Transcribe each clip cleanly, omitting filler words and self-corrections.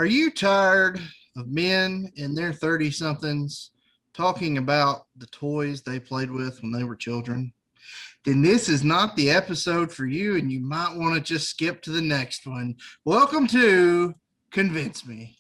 Are you tired of men in their 30-somethings talking about the toys they played with when they were children? Then this is not the episode for you, and you might want to just skip to the next one. Welcome to Convince Me.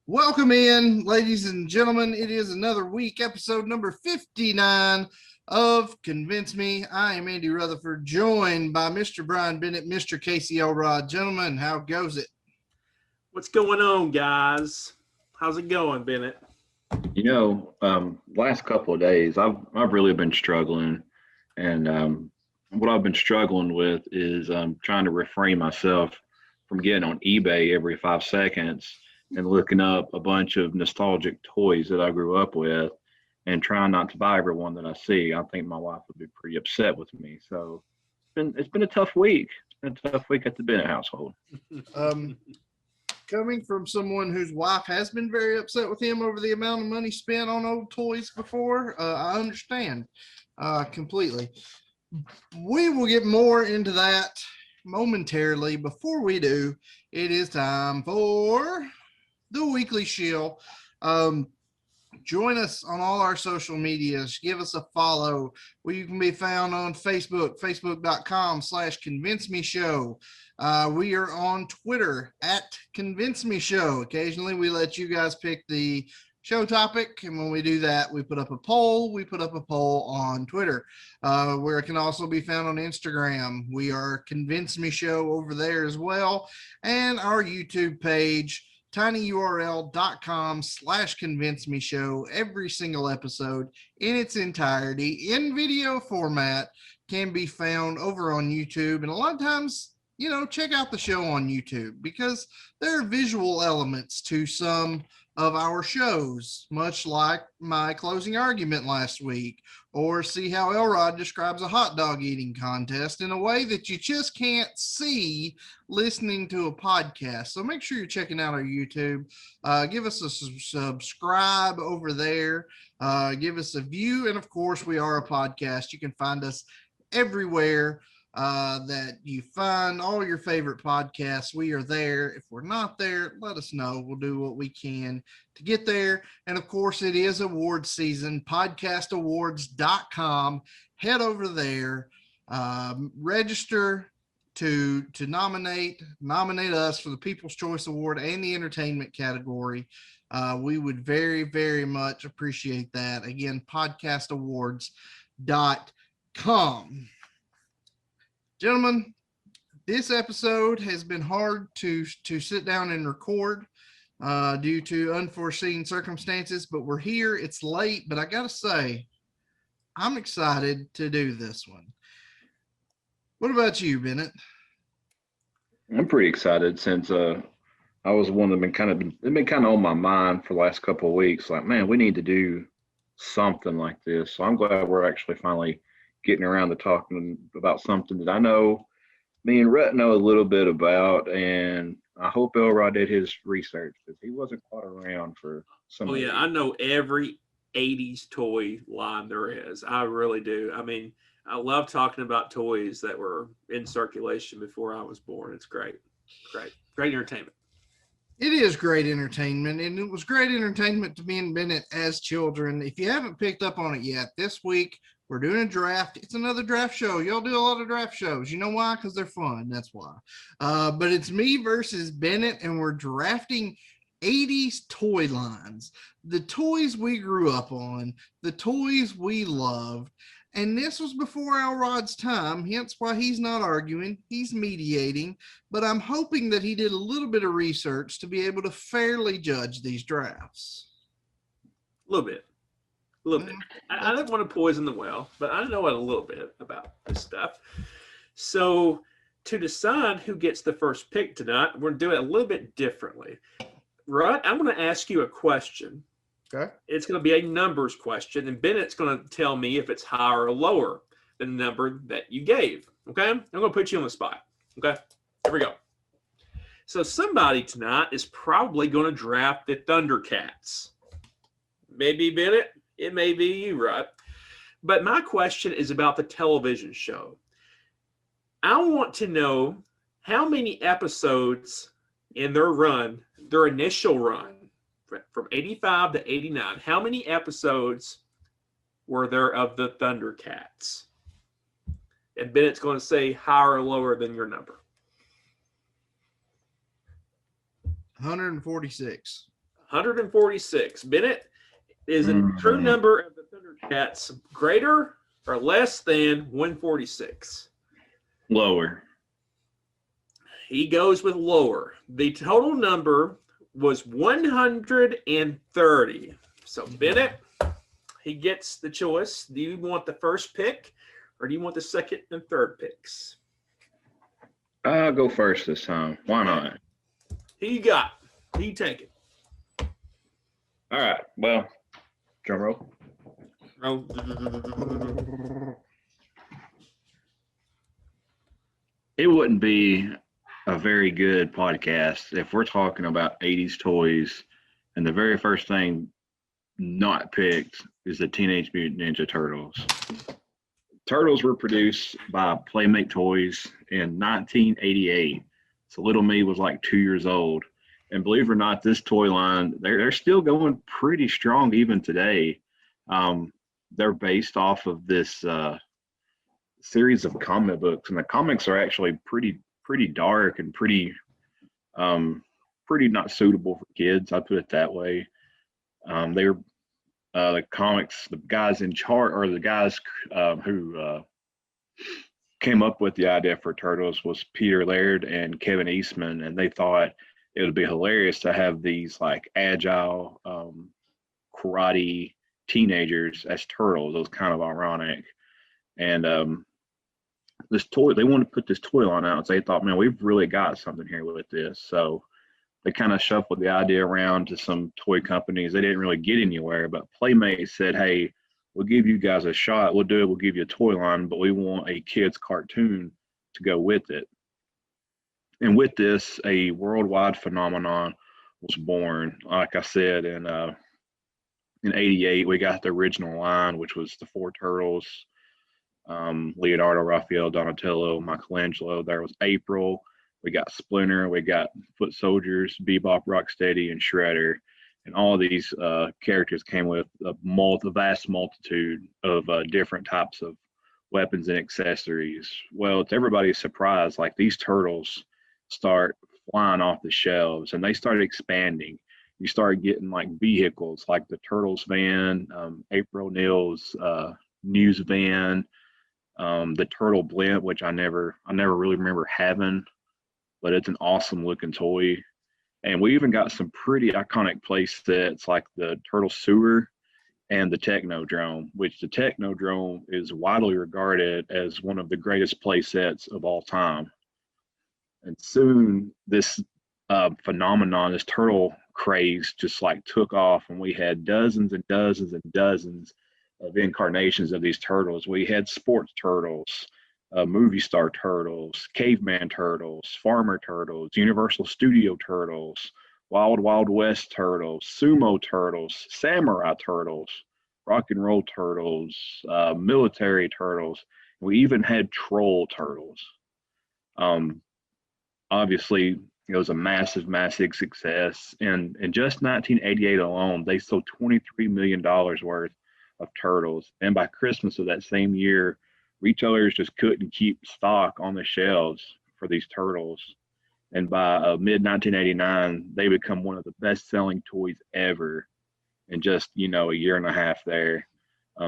Welcome in, ladies and gentlemen. It is another week, episode number 59 of Convince Me. I am Andy Rutherford, joined by Mr. Rut and Bennett, Mr. Casey Elrod. Gentlemen, how goes it? What's going on, guys? How's it going, Bennett? Last couple of days, I've really been struggling, and what I've been struggling with is trying to refrain myself from getting on eBay every 5 seconds and looking up a bunch of nostalgic toys that I grew up with and trying not to buy every one that I see. I think my wife would be pretty upset with me. So it's been a tough week. It's been a tough week at the Bennett household. Coming from someone whose wife has been very upset with him over the amount of money spent on old toys before, I understand completely. We will get more into that momentarily. Before we do, it is time for the Weekly Shill. Join us on all our social medias. Give us a follow. We can be found on Facebook, facebook.com/convincemeshow. We are on Twitter @convincemeshow. Occasionally we let you guys pick the show topic, and when we do that, we put up a poll. We put up a poll on Twitter, where it can also be found on Instagram. We are Convince Me Show over there as well, and our YouTube page, tinyurl.com/convincemeshow. Every single episode in its entirety in video format can be found over on YouTube. And a lot of times, check out the show on YouTube because there are visual elements to some of our shows, much like my closing argument last week, or see how Elrod describes a hot dog eating contest in a way that you just can't see listening to a podcast. So make sure you're checking out our YouTube. Give us a subscribe over there. Give us a view. And of course, we are a podcast. You can find us everywhere that you find all your favorite podcasts. We are there. If we're not there, let us know. We'll do what we can to get there. And of course, it is award season. podcastawards.com. Head over there, register to nominate us for the People's Choice Award and the entertainment category. We would very, very much appreciate that. Again, podcastawards.com. Gentlemen, this episode has been hard to sit down and record due to unforeseen circumstances, but we're here. It's late, but I got to say, I'm excited to do this one. What about you, Bennett? I'm pretty excited since I was one that been kind of on my mind for the last couple of weeks. Like, man, we need to do something like this. So I'm glad we're actually finally getting around to talking about something that I know me and Rut know a little bit about, and I hope Elrod did his research because he wasn't quite around for some. Oh, yeah, I know every 80s toy line there is. I really do. I mean, I love talking about toys that were in circulation before I was born. It's great. Great entertainment. It is great entertainment, and it was great entertainment to me and Bennett as children. If you haven't picked up on it yet, this week we're doing a draft. It's another draft show. Y'all do a lot of draft shows. You know why? Because they're fun. That's why. But it's me versus Bennett, and we're drafting 80s toy lines. The toys we grew up on, the toys we loved. And this was before Elrod's time, hence why he's not arguing. He's mediating. But I'm hoping that he did a little bit of research to be able to fairly judge these drafts. A little bit. I didn't want to poison the well, but I know a little bit about this stuff. So to decide who gets the first pick tonight, we're going to do it a little bit differently. Rut, I'm going to ask you a question. Okay. It's going to be a numbers question, and Bennett's going to tell me if it's higher or lower than the number that you gave. Okay? I'm going to put you on the spot. Okay? Here we go. So somebody tonight is probably going to draft the Thundercats. Maybe Bennett. It may be you, Rut. But my question is about the television show. I want to know how many episodes in their initial run, from 85 to 89, how many episodes were there of the Thundercats? And Bennett's going to say higher or lower than your number. 146. 146. Bennett, is a true number of the Thundercats greater or less than 146? Lower. He goes with lower. The total number was 130. So Bennett, he gets the choice. Do you want the first pick or do you want the second and third picks? I'll go first this time. Why not? Who you got? Who you taking? All right. Well, drum roll. It wouldn't be a very good podcast if we're talking about 80s toys and the very first thing not picked is the Teenage Mutant Ninja Turtles. Turtles were produced by Playmate Toys in 1988. So little me was like 2 years old. And believe it or not, this toy line, they're still going pretty strong even today. They're based off of this series of comic books, and the comics are actually pretty dark and pretty not suitable for kids. I put it that way. They're the comics. The guys in charge, or the guys who came up with the idea for Turtles, was Peter Laird and Kevin Eastman, and they thought it would be hilarious to have these like agile karate teenagers as turtles. It was kind of ironic. And this toy, they wanted to put this toy line out, so they thought, man, we've really got something here with this. So they kind of shuffled the idea around to some toy companies. They didn't really get anywhere, but Playmate said, hey, we'll give you guys a shot. We'll do it. We'll give you a toy line, but we want a kid's cartoon to go with it. And with this, a worldwide phenomenon was born. Like I said, in '88, we got the original line, which was the four Turtles, Leonardo, Raphael, Donatello, Michelangelo. There was April. We got Splinter. We got Foot Soldiers, Bebop, Rocksteady, and Shredder. And all of these characters came with a vast multitude of different types of weapons and accessories. Well, to everybody's surprise, like these turtles start flying off the shelves and they started expanding. You started getting like vehicles like the Turtles van, April O'Neil's news van, the Turtle Blimp, which I never really remember having, but it's an awesome looking toy. And we even got some pretty iconic play sets like the Turtle Sewer and the Technodrome, which the Technodrome is widely regarded as one of the greatest play sets of all time. And soon this phenomenon, this turtle craze, just like took off, and we had dozens and dozens and dozens of incarnations of these turtles. We had sports turtles, movie star turtles, caveman turtles, farmer turtles, Universal Studio turtles, Wild Wild West turtles, sumo turtles, samurai turtles, rock and roll turtles, military turtles. We even had troll turtles. Obviously, it was a massive success. And in just 1988 alone, they sold $23 million worth of turtles. And by Christmas of that same year, retailers just couldn't keep stock on the shelves for these turtles. And by mid-1989, they become one of the best-selling toys ever in just, a year and a half there.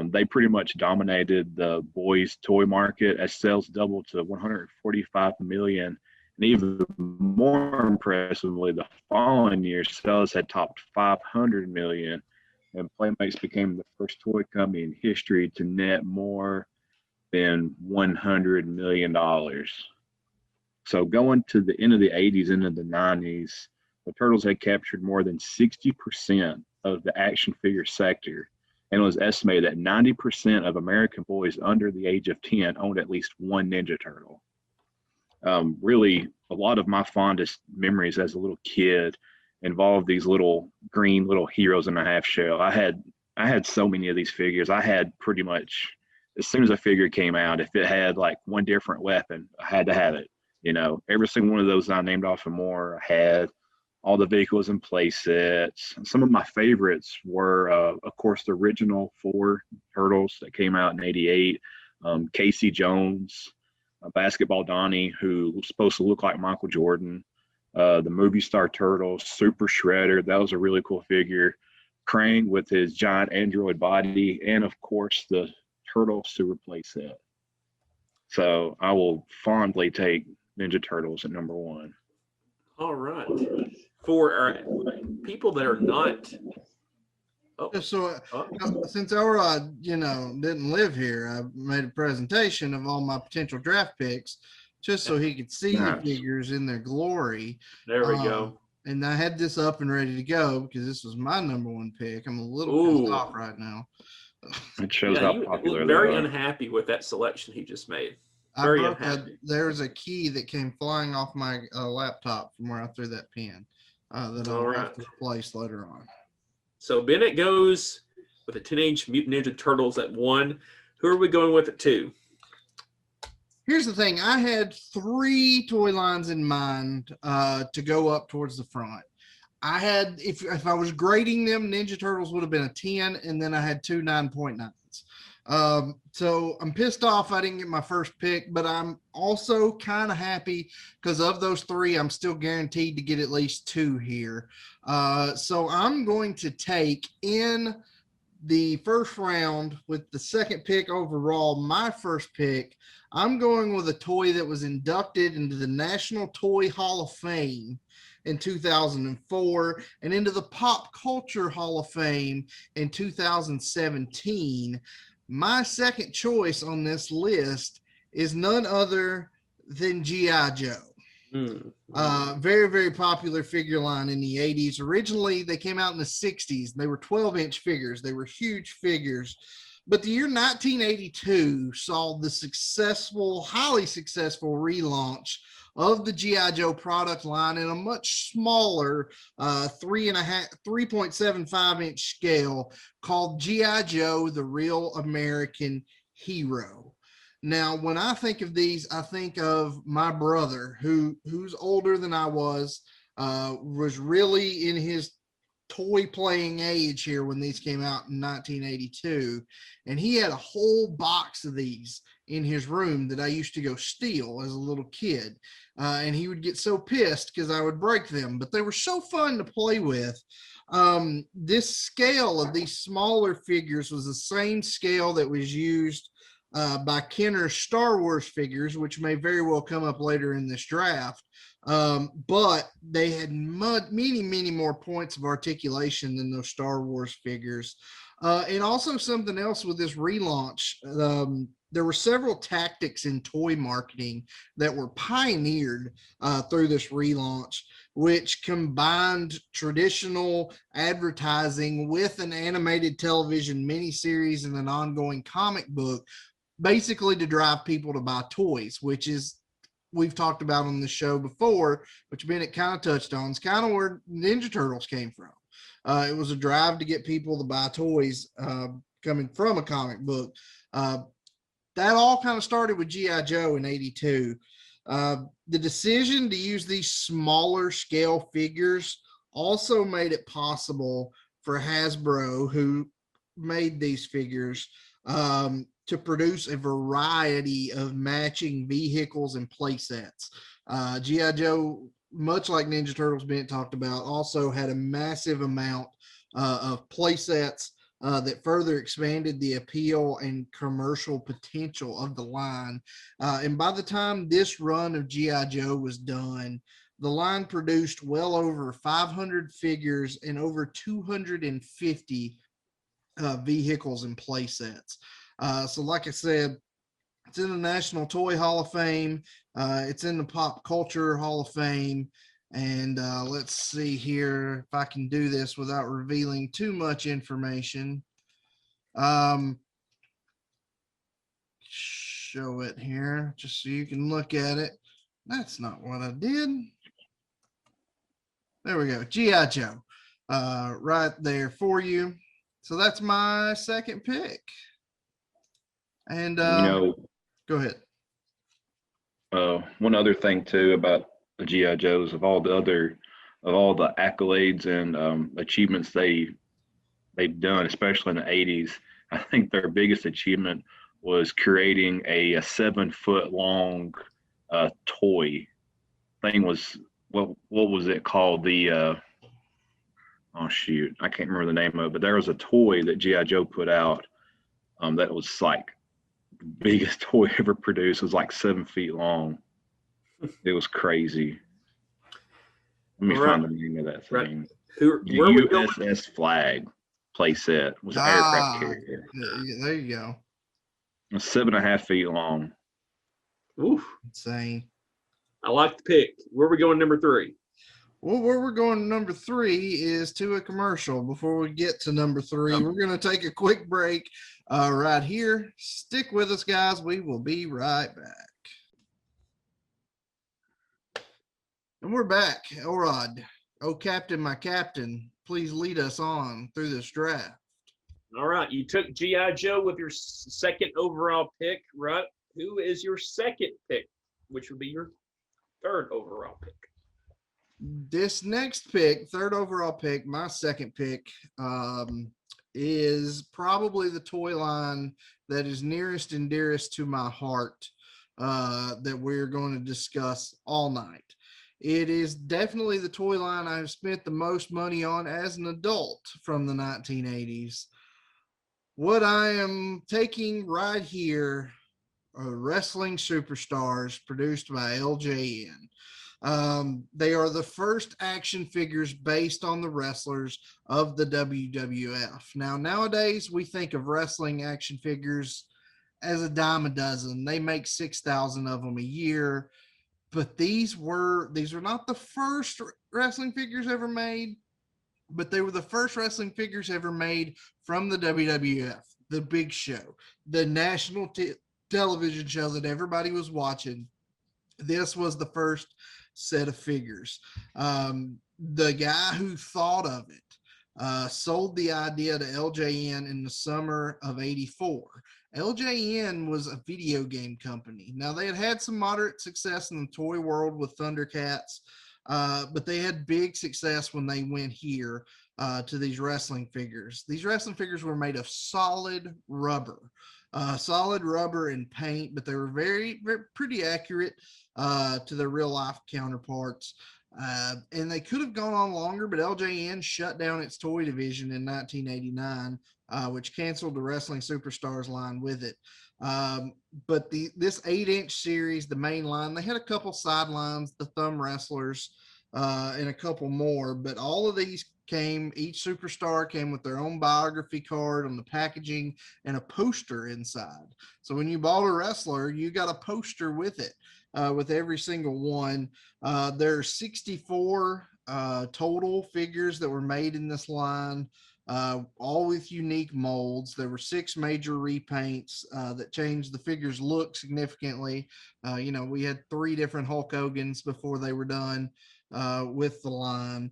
They pretty much dominated the boys' toy market as sales doubled to 145 million. And even more impressively, the following year, sales had topped 500 million. And Playmates became the first toy company in history to net more than $100 million. So going to the end of the 80s, into the 90s, the Turtles had captured more than 60% of the action figure sector. And it was estimated that 90% of American boys under the age of 10 owned at least one Ninja Turtle. Really, a lot of my fondest memories as a little kid involved these little green little heroes in a half shell. I had I had so many of these figures. I had pretty much as soon as a figure came out, if it had like one different weapon, I had to have it. Every single one of those I named off and more, I had all the vehicles and play sets. And some of my favorites were, of course, the original 4 Turtles that came out in '88. Casey Jones, Basketball Donnie, who was supposed to look like Michael Jordan. The Movie Star Turtles, Super Shredder. That was a really cool figure. Krang with his giant android body, and of course the Turtle Super Play set. So I will fondly take Ninja Turtles at number 1. All right. For people that are not. So since Elrod, didn't live here, I made a presentation of all my potential draft picks just so he could see the figures in their glory. There we go. And I had this up and ready to go because this was my number 1 pick. I'm a little pissed off right now. It shows how popular they very are. Unhappy with that selection he just made. Very unhappy. There's a key that came flying off my laptop from where I threw that pen that I'll have to replace later on. So Bennett goes with the Teenage Mutant Ninja Turtles at 1. Who are we going with at 2? Here's the thing. I had 3 toy lines in mind to go up towards the front. I had, if I was grading them, Ninja Turtles would have been a 10, and then I had 2 9.9s. So I'm pissed off I didn't get my first pick, but I'm also kind of happy because of those 3, I'm still guaranteed to get at least 2 here. So I'm going to take in the first round with the second pick overall, my first pick, I'm going with a toy that was inducted into the National Toy Hall of Fame in 2004 and into the Pop Culture Hall of Fame in 2017. My second choice on this list is none other than G.I. Joe. Very, very popular figure line in the 80s. Originally, they came out in the 60s. They were 12-inch figures. They were huge figures. But the year 1982 saw the highly successful relaunch of the G.I. Joe product line in a much smaller 3.75-inch scale called G.I. Joe, the Real American Hero. Now, when I think of these, I think of my brother, who's older than I was really in his toy playing age here when these came out in 1982. And he had a whole box of these in his room that I used to go steal as a little kid. And he would get so pissed because I would break them, but they were so fun to play with. This scale of these smaller figures was the same scale that was used by Kenner's Star Wars figures, which may very well come up later in this draft. But they had many, many more points of articulation than those Star Wars figures. And also something else with this relaunch, there were several tactics in toy marketing that were pioneered through this relaunch, which combined traditional advertising with an animated television miniseries and an ongoing comic book, basically to drive people to buy toys, which is, we've talked about on the show before, which Bennett kind of touched on. It's kind of where Ninja Turtles came from. It was a drive to get people to buy toys coming from a comic book. That all kind of started with G.I. Joe in '82. The decision to use these smaller scale figures also made it possible for Hasbro, who made these figures, to produce a variety of matching vehicles and play sets. G.I. Joe, much like Ninja Turtles Bennett talked about, also had a massive amount of play sets that further expanded the appeal and commercial potential of the line. And by the time this run of G.I. Joe was done, the line produced well over 500 figures and over 250 vehicles and play sets. So like I said, it's in the National Toy Hall of Fame. It's in the Pop Culture Hall of Fame. And let's see here if I can do this without revealing too much information. Show it here just so you can look at it. That's not what I did. There we go. G.I. Joe. Right there for you. So that's my second pick. And You go ahead. one other thing too about the GI Joes, of all the accolades and achievements they've done, especially in the '80s, I think their biggest achievement was creating a 7 foot long toy. Thing was, what was it called? Oh shoot, I can't remember the name of it, but there was a toy that GI Joe put out that was like the biggest toy ever produced. It was like 7 feet long. It was crazy. Let me find the name of that thing. Where The are we going? USS Flag playset was an aircraft carrier. There you go. It was 7.5 feet long. Oof. Insane. I like the pick. Where are we going, number 3? Well, where we're going to number 3 is to a commercial. Before we get to number 3, we're going to take a quick break right here. Stick with us, guys. We will be right back. And we're back. Elrod, oh, Captain, my captain, please lead us on through this draft. All right. You took G.I. Joe with your second overall pick, Rut. Who is your second pick, which would be your third overall pick? This next pick, third overall pick, my second pick, is probably the toy line that is nearest and dearest to my heart that we're going to discuss all night. It is definitely the toy line I've spent the most money on as an adult from the 1980s. What I am taking right here are Wrestling Superstars produced by LJN. They are the first action figures based on the wrestlers of the WWF. Now, nowadays, we think of wrestling action figures as a dime a dozen. They make 6,000 of them a year. But these were not the first wrestling figures ever made, but they were the first wrestling figures ever made from the WWF, the big show, the national television show that everybody was watching. This was the first set of figures. The guy who thought of it sold the idea to LJN in the summer of '84. LJN was a video game company. Now, they had some moderate success in the toy world with Thundercats, but they had big success when they went here to these wrestling figures. These wrestling figures were made of solid rubber and paint, but they were very, very pretty accurate to their real life counterparts. And they could have gone on longer, but LJN shut down its toy division in 1989, which canceled the Wrestling Superstars line with it. But this 8-inch series, the main line, they had a couple sidelines, the Thumb Wrestlers, and a couple more, but all of these each superstar came with their own biography card on the packaging and a poster inside. So when you bought a wrestler, you got a poster with it, with every single one. There are 64 total figures that were made in this line, all with unique molds. There were 6 major repaints that changed the figure's look significantly. We had 3 different Hulk Hogans before they were done with the line.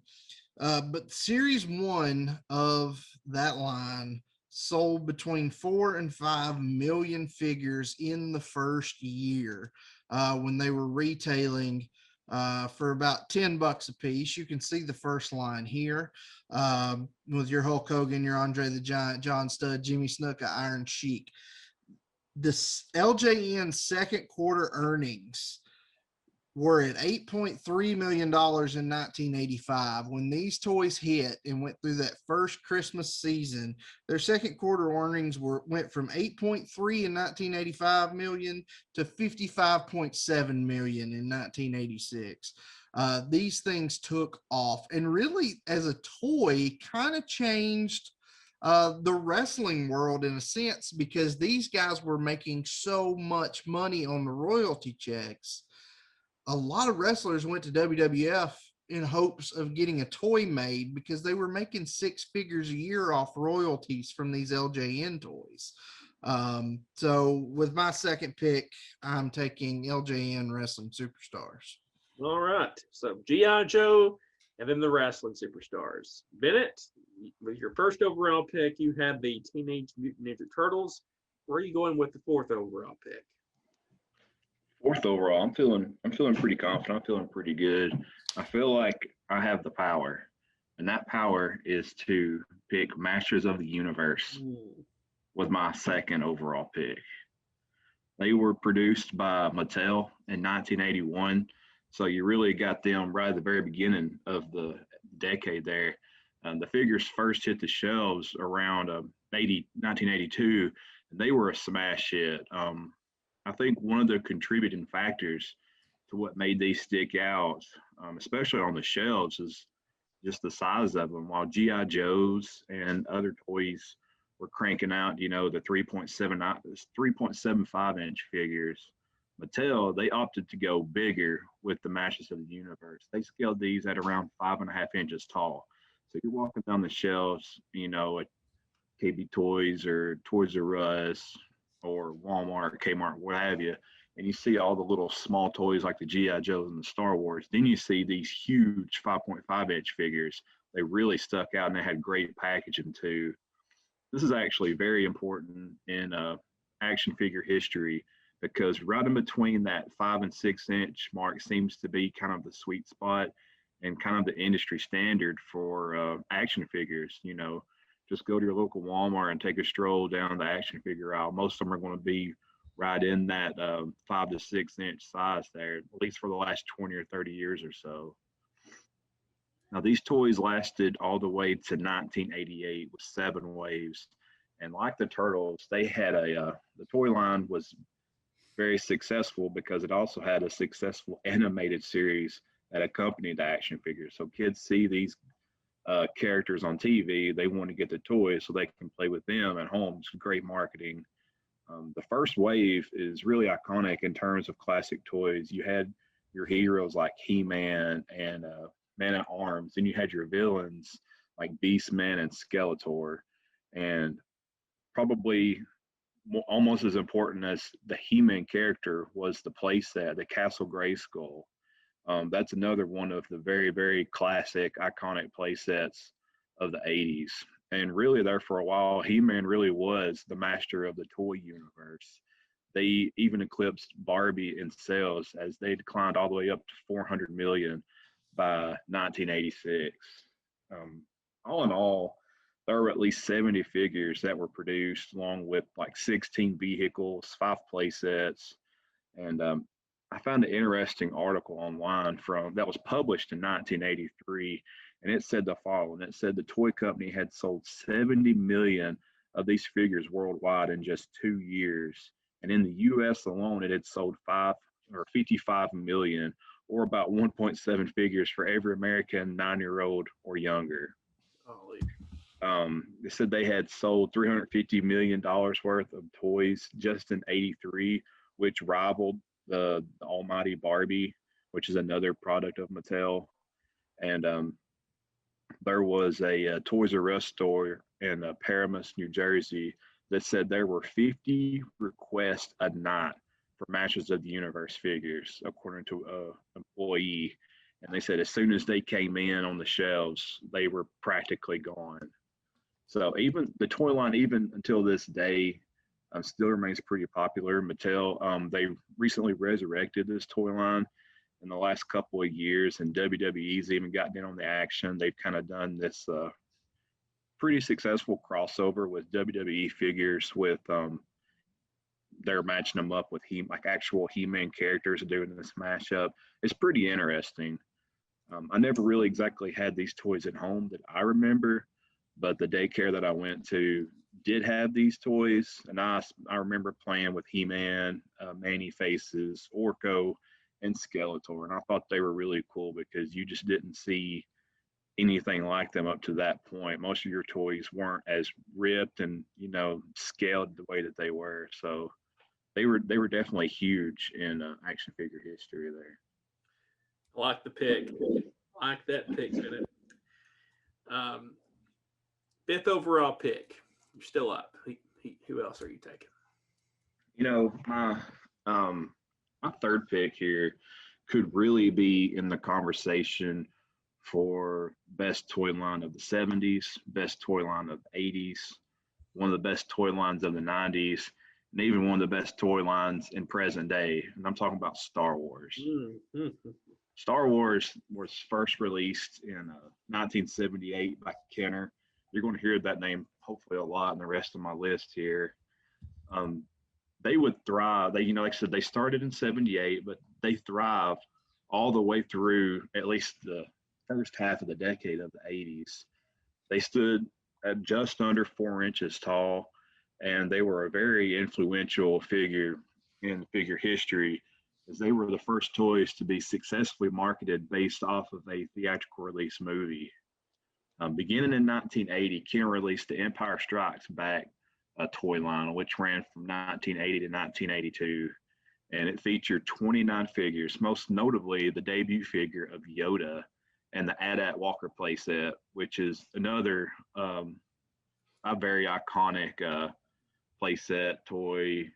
But series 1 of that line sold between 4 and 5 million figures in the first year when they were retailing for about $10 a piece. You can see the first line here with your Hulk Hogan, your Andre the Giant, John Studd, Jimmy Snuka, Iron Sheik. This LJN second quarter earnings were at $8.3 million in 1985. When these toys hit and went through that first Christmas season, their second quarter earnings went from 8.3 in 1985 million to 55.7 million in 1986. These things took off, and really, as a toy, kind of changed the wrestling world in a sense, because these guys were making so much money on the royalty checks. A lot of wrestlers went to WWF in hopes of getting a toy made because they were making 6 figures a year off royalties from these LJN toys. So with my second pick, I'm taking LJN Wrestling Superstars. All right. So G.I. Joe and then the wrestling superstars. Bennett, with your first overall pick, you had the Teenage Mutant Ninja Turtles. Where are you going with the fourth overall pick? Fourth overall, I'm feeling pretty confident. I'm feeling pretty good. I feel like I have the power, and that power is to pick Masters of the Universe with my second overall pick. They were produced by Mattel in 1981, so you really got them right at the very beginning of the decade there. The figures first hit the shelves around 1982, and they were a smash hit. I think one of the contributing factors to what made these stick out, especially on the shelves, is just the size of them. While GI Joes and other toys were cranking out, the 3.75 inch figures, Mattel, they opted to go bigger with the Masters of the Universe. They scaled these at around 5.5 inches tall. So you're walking down the shelves, at KB Toys or Toys R Us or Walmart, Kmart, what have you, and you see all the little small toys like the GI Joes and the Star Wars. Then you see these huge 5.5 inch figures. They really stuck out, and they had great packaging too. This is actually very important in action figure history, because right in between that 5 and 6 inch mark seems to be kind of the sweet spot and kind of the industry standard for action figures. Just go to your local Walmart and take a stroll down the action figure aisle. Most of them are going to be right in that 5 to 6 inch size there, at least for the last 20 or 30 years or so. Now, these toys lasted all the way to 1988 with 7 waves. And like the Turtles, they had the toy line was very successful because it also had a successful animated series that accompanied the action figures. So kids see these characters on TV, they want to get the toys so they can play with them at home. It's great marketing. The first wave is really iconic in terms of classic toys. You had your heroes like He-Man and Man-at-Arms, and you had your villains like Beastman and Skeletor. And probably almost as important as the He-Man character was the playset, the Castle Grayskull. That's another one of the very, very classic, iconic play sets of the 80s. And really, there for a while, He-Man really was the master of the toy universe. They even eclipsed Barbie in sales, as they declined all the way up to 400 million by 1986. All in all, there were at least 70 figures that were produced, along with like 16 vehicles, 5 play sets, and I found an interesting article online that was published in 1983, and it said the following. It said the toy company had sold 70 million of these figures worldwide in just 2 years. And in the US alone, it had sold 55 million, or about 1.7 figures for every American 9-year-old or younger. They said they had sold $350 million worth of toys just in 83, which rivaled the almighty Barbie, which is another product of Mattel. And there was a Toys R Us store in Paramus, New Jersey, that said there were 50 requests a night for Masters of the Universe figures, according to an employee. And they said as soon as they came in on the shelves, they were practically gone. So even the toy line, even until this day, still remains pretty popular. Mattel, they recently resurrected this toy line in the last couple of years, and WWE's even gotten in on the action. They've kind of done this pretty successful crossover with WWE figures. With they're matching them up with like actual He-Man characters and doing this mashup. It's pretty interesting. I never really exactly had these toys at home that I remember, but the daycare that I went to did have these toys, and I remember playing with He-Man, Manny Faces, Orko, and Skeletor, and I thought they were really cool because you just didn't see anything like them up to that point. Most of your toys weren't as ripped and scaled the way that they were, so they were definitely huge in action figure history there. I like the pick. I like that pick, Bennett. Fifth overall pick. You're still up. Who else are you taking? My third pick here could really be in the conversation for best toy line of the 70s, best toy line of the 80s, one of the best toy lines of the 90s, and even one of the best toy lines in present day. And I'm talking about Star Wars. Mm-hmm. Star Wars was first released in 1978 by Kenner. You're going to hear that name hopefully a lot in the rest of my list here. They would thrive. They, like I said, they started in '78, but they thrived all the way through at least the first half of the decade of the '80s. They stood at just under 4 inches tall, and they were a very influential figure in figure history, as they were the first toys to be successfully marketed based off of a theatrical release movie. Beginning in 1980, Ken released The Empire Strikes Back toy line, which ran from 1980 to 1982. And it featured 29 figures, most notably the debut figure of Yoda and the AT-AT Walker playset, which is another a very iconic playset, toy,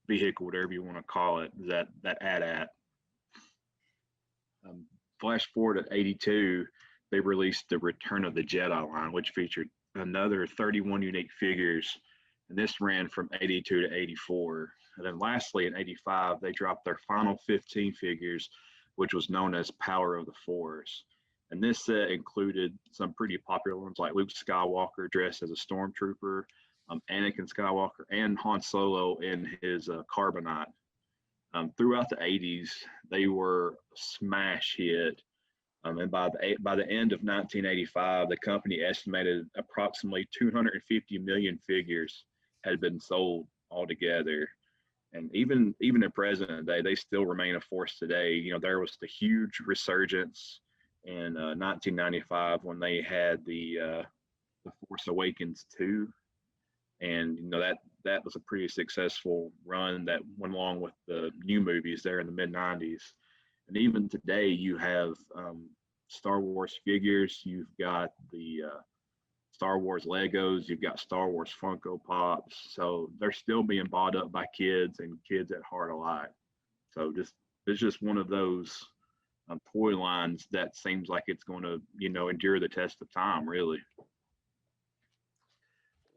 vehicle, whatever you want to call it, that AT-AT. Flash forward at 82, they released the Return of the Jedi line, which featured another 31 unique figures, and this ran from 82 to 84. And then lastly, in 85, they dropped their final 15 figures, which was known as Power of the Force. And this set included some pretty popular ones like Luke Skywalker dressed as a stormtrooper, Anakin Skywalker, and Han Solo in his carbonite. Throughout the 80s, they were a smash hit. And by the end of 1985, the company estimated approximately 250 million figures had been sold altogether. And even in present day, they still remain a force today. There was the huge resurgence in 1995 when they had the Force Awakens 2, and that was a pretty successful run that went along with the new movies there in the mid 90s. And even today, you have Star Wars figures, you've got the Star Wars Legos, you've got Star Wars Funko Pops. So they're still being bought up by kids and kids at heart alike. So it's just one of those toy lines that seems like it's going to, endure the test of time, really.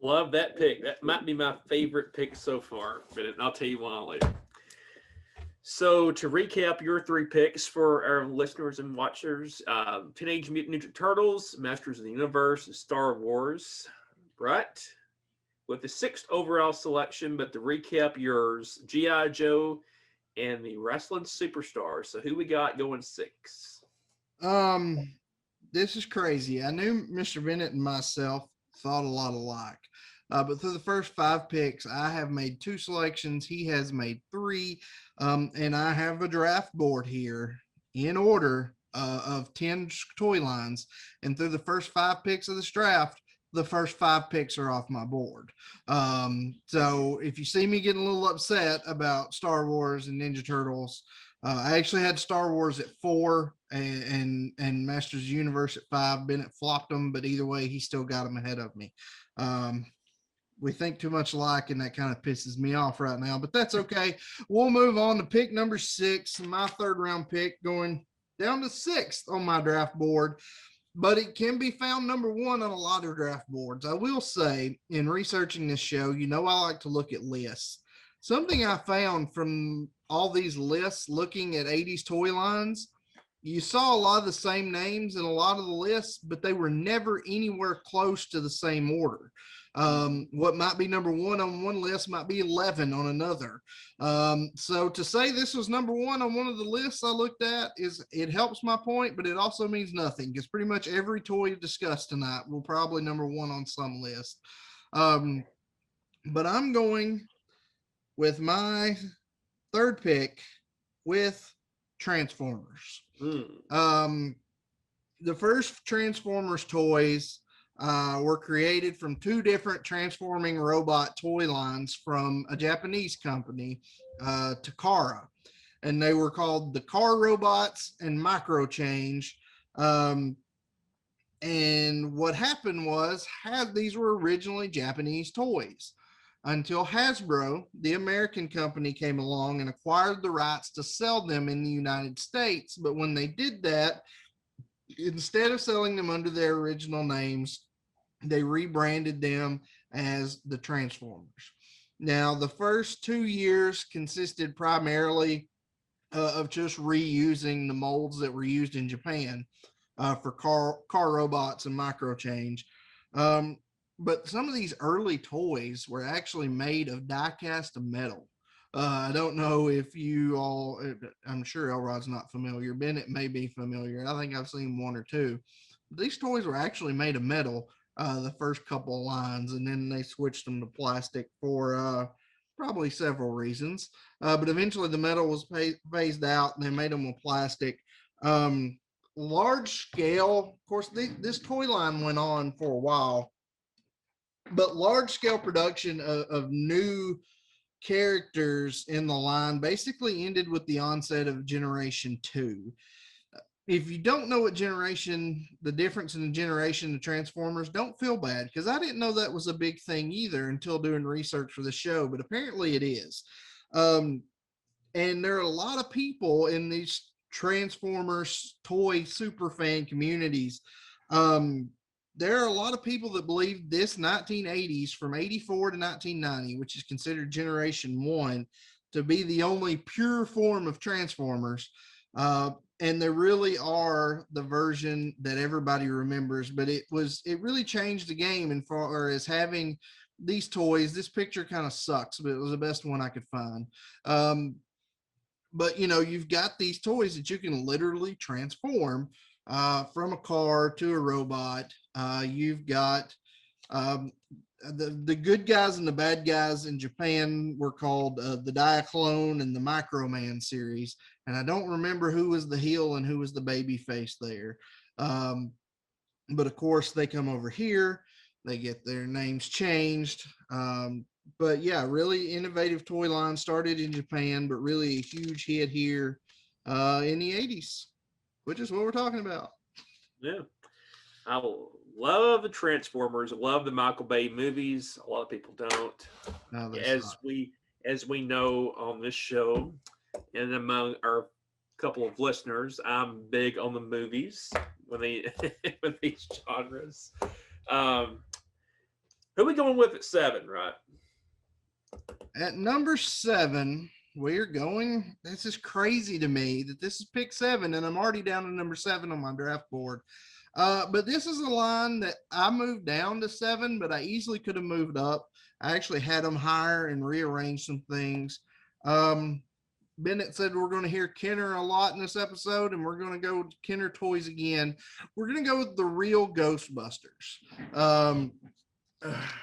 Love that pick. That might be my favorite pick so far, but I'll tell you why later. So to recap your three picks for our listeners and watchers, Teenage Mutant Ninja Turtles, Masters of the Universe, and Star Wars. Brett, with the sixth overall selection, but to recap yours, G.I. Joe and the Wrestling Superstars. So who we got going six? This is crazy. I knew Mr. Bennett and myself thought a lot alike. But through the first five picks, I have made two selections. He has made three. And I have a draft board here in order of 10 toy lines. And through the first five picks of this draft, the first five picks are off my board. So if you see me getting a little upset about Star Wars and Ninja Turtles, I actually had Star Wars at 4 and Masters of the Universe at 5. Bennett flopped them, but either way, he still got them ahead of me. We think too much alike, and that kind of pisses me off right now, but that's okay. We'll move on to pick number 6, my third round pick, going down to 6th on my draft board, but it can be found number 1 on a lot of draft boards. I will say, in researching this show, I like to look at lists. Something I found from all these lists looking at 80s toy lines, you saw a lot of the same names in a lot of the lists, but they were never anywhere close to the same order. What might be number 1 on one list might be 11 on another. So to say this was number 1 on one of the lists I looked at, it helps my point, but it also means nothing, because pretty much every toy discussed tonight will probably number 1 on some list. But I'm going with my third pick with Transformers. The first Transformers toys were created from 2 different transforming robot toy lines from a Japanese company, Takara, and they were called the Car Robots and Micro Change. And what happened was, these were originally Japanese toys until Hasbro, the American company, came along and acquired the rights to sell them in the United States. But when they did that, instead of selling them under their original names, they rebranded them as the Transformers. Now, the first 2 years consisted primarily of just reusing the molds that were used in Japan for car robots and micro change. Um, but some of these early toys were actually made of die cast metal. I don't know if you all, I'm sure Elrod's not familiar. Bennett may be familiar. I think I've seen one or two. These toys were actually made of metal, the first couple of lines, and then they switched them to plastic for probably several reasons. But eventually the metal was phased out and they made them with plastic. Um, Large scale, of course, this toy line went on for a while, but large scale production of new characters in the line basically ended with the onset of Generation 2. If you don't know what generation, the difference in the generation of Transformers, don't feel bad because I didn't know that was a big thing either until doing research for the show, but apparently it is. Um, and there are a lot of people in these Transformers toy super fan communities. Um, there are a lot of people that believe this 1980s from 84 to 1990, which is considered generation one, to be the only pure form of Transformers. And they really are the version that everybody remembers, but it really changed the game. And far as having these toys, this picture kind of sucks, but it was the best one I could find. But you've got these toys that you can literally transform from a car to a robot. You've got um, the good guys and the bad guys in Japan were called the Diaclone and the Microman series, and I don't remember who was the heel and who was the baby face there. But of course, they come over here, they get their names changed. But yeah, really innovative toy line started in Japan, but really a huge hit here in the 80s, which is what we're talking about. Yeah. I love the Transformers. I love the Michael Bay movies. A lot of people don't. No, As we know on this show and among our couple of listeners, I'm big on the movies when they with these genres. Who are we going with at 7, right? At number 7, we're going. This is crazy to me that this is pick 7, and I'm already down to number 7 on my draft board. But this is a line that I moved down to 7, but I easily could have moved up. I actually had them higher and rearranged some things. Bennett said we're going to hear Kenner a lot in this episode, and we're going to go with Kenner toys again. We're going to go with the real Ghostbusters.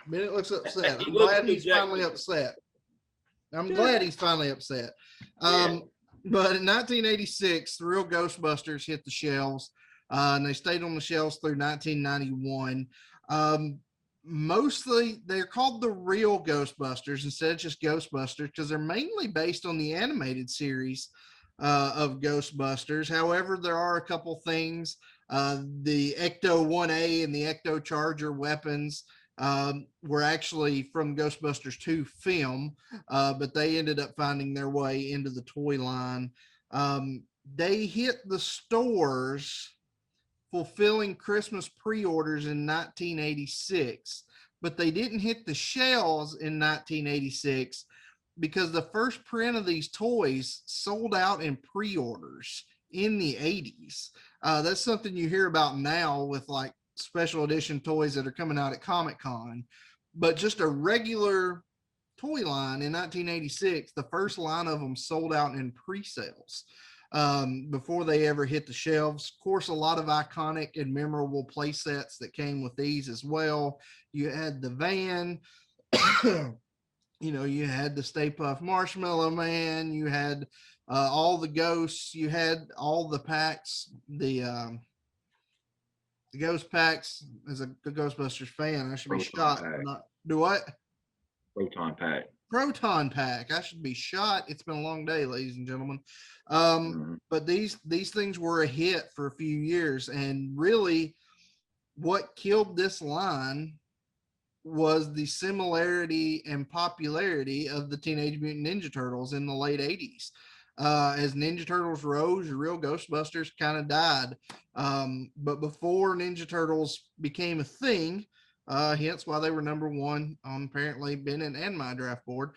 Bennett looks upset. I'm glad he's finally upset. But in 1986, the real Ghostbusters hit the shelves, and they stayed on the shelves through 1991. Mostly, they're called the real Ghostbusters instead of just Ghostbusters because they're mainly based on the animated series of Ghostbusters. However, there are a couple things. The Ecto 1A and the Ecto Charger weapons were actually from Ghostbusters 2 film, but they ended up finding their way into the toy line. They hit the stores fulfilling Christmas pre-orders in 1986, but they didn't hit the shelves in 1986 because the first print of these toys sold out in pre-orders in the 80s. That's something you hear about now with like special edition toys that are coming out at Comic-Con, but just a regular toy line in 1986, the first line of them sold out in pre-sales before they ever hit the shelves. Of course, a lot of iconic and memorable play sets that came with these as well. You had the van, you had the Stay Puft Marshmallow Man, you had all the ghosts, you had all the packs, the Ghost packs. As a Ghostbusters fan, I should be shot. Do what? Proton pack. Proton pack. I should be shot. It's been a long day, ladies and gentlemen. But these things were a hit for a few years, and really, what killed this line was the similarity and popularity of the Teenage Mutant Ninja Turtles in the late 80s. As Ninja Turtles rose, your real Ghostbusters kind of died. But before Ninja Turtles became a thing, hence why they were number one on apparently Bennett and my draft board.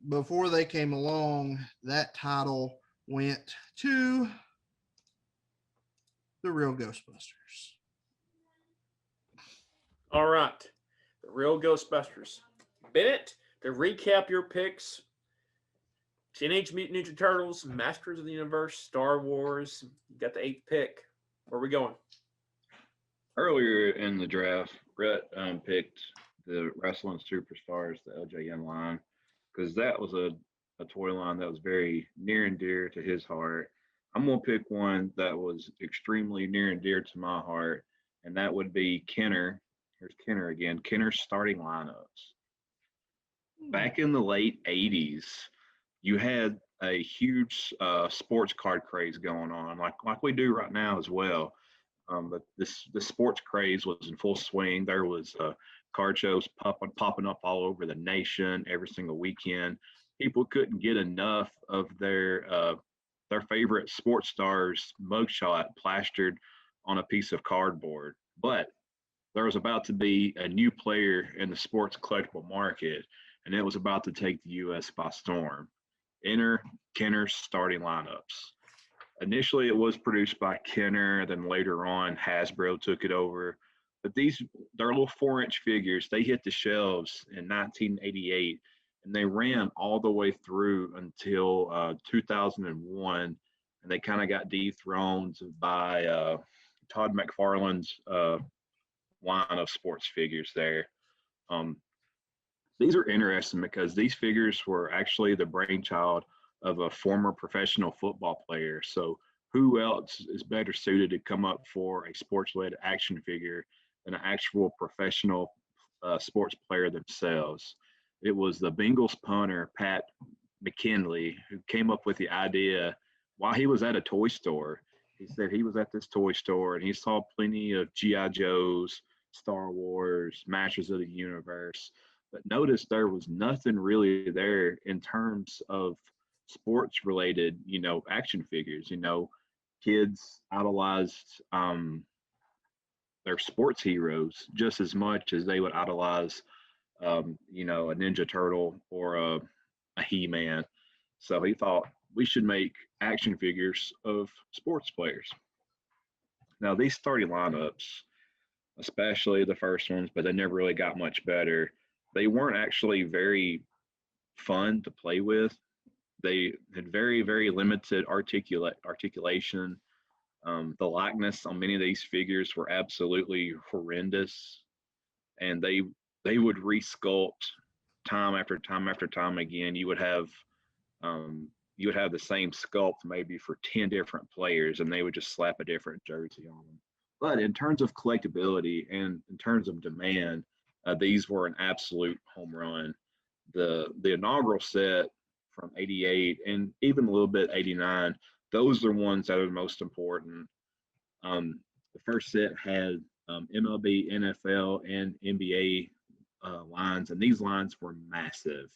Before they came along, that title went to the real Ghostbusters. All right. The real Ghostbusters. Bennett, to recap your picks, Teenage Mutant Ninja Turtles, Masters of the Universe, Star Wars. You got the 8th pick. Where are we going? Earlier in the draft, Rhett picked the Wrestling Superstars, the LJN line, because that was a toy line that was very near and dear to his heart. I'm going to pick one that was extremely near and dear to my heart, and that would be Kenner. Here's Kenner again. Kenner's starting lineups. Back in the late 80s, you had a huge sports card craze going on, like we do right now as well. But the sports craze was in full swing. There was card shows popping up all over the nation every single weekend. People couldn't get enough of their favorite sports stars mugshot plastered on a piece of cardboard. But there was about to be a new player in the sports collectible market, and it was about to take the U.S. by storm. Enter Kenner's starting lineups. Initially, it was produced by Kenner. Then later on, Hasbro took it over. But they're little 4-inch figures. They hit the shelves in 1988, and they ran all the way through until 2001. And they kind of got dethroned by Todd McFarlane's line of sports figures there. These are interesting because these figures were actually the brainchild of a former professional football player. So who else is better suited to come up for a sports-related action figure than an actual professional sports player themselves? It was the Bengals punter, Pat McKinley, who came up with the idea while he was at a toy store. He said he was at this toy store and he saw plenty of G.I. Joes, Star Wars, Masters of the Universe, but noticed there was nothing really there in terms of sports related, action figures. Kids idolized their sports heroes just as much as they would idolize, a Ninja Turtle or a He-Man. So he thought we should make action figures of sports players. Now, these starting lineups, especially the first ones, but they never really got much better. They weren't actually very fun to play with. They had very, very limited articulation. The likeness on many of these figures were absolutely horrendous, and they would resculpt time after time after time again. You would have the same sculpt maybe for 10 different players, and they would just slap a different jersey on them. But in terms of collectability and in terms of demand, these were an absolute home run. The inaugural set from 88 and even a little bit 89, those are the ones that are the most important. The first set had MLB, NFL, and NBA lines, and these lines were massive.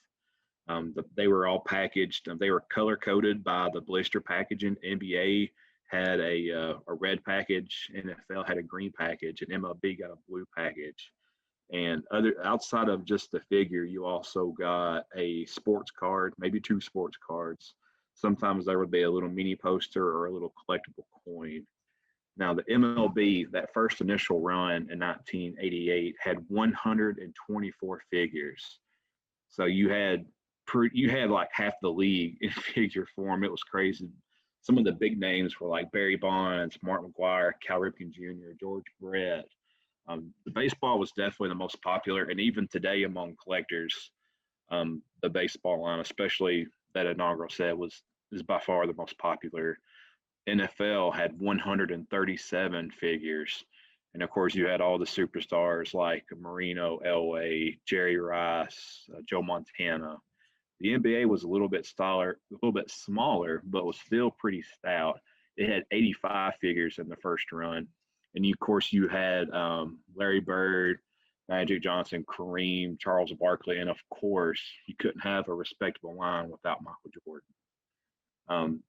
They were all packaged. They were color coded by the blister packaging. NBA had a red package, NFL had a green package, and MLB got a blue package. And outside of just the figure, you also got a sports card, maybe 2 sports cards. Sometimes there would be a little mini poster or a little collectible coin. Now, the MLB, that first initial run in 1988, had 124 figures. So you had like half the league in figure form. It was crazy. Some of the big names were like Barry Bonds, Mark McGwire, Cal Ripken Jr., George Brett. The baseball was definitely the most popular, and even today among collectors, the baseball line, especially that inaugural set, is by far the most popular. NFL had 137 figures, and of course you had all the superstars like Marino, Elway, Jerry Rice, Joe Montana. The NBA was a little bit smaller, but was still pretty stout. It had 85 figures in the first run. And of course, you had Larry Bird, Magic Johnson, Kareem, Charles Barkley, and of course, you couldn't have a respectable line without Michael Jordan.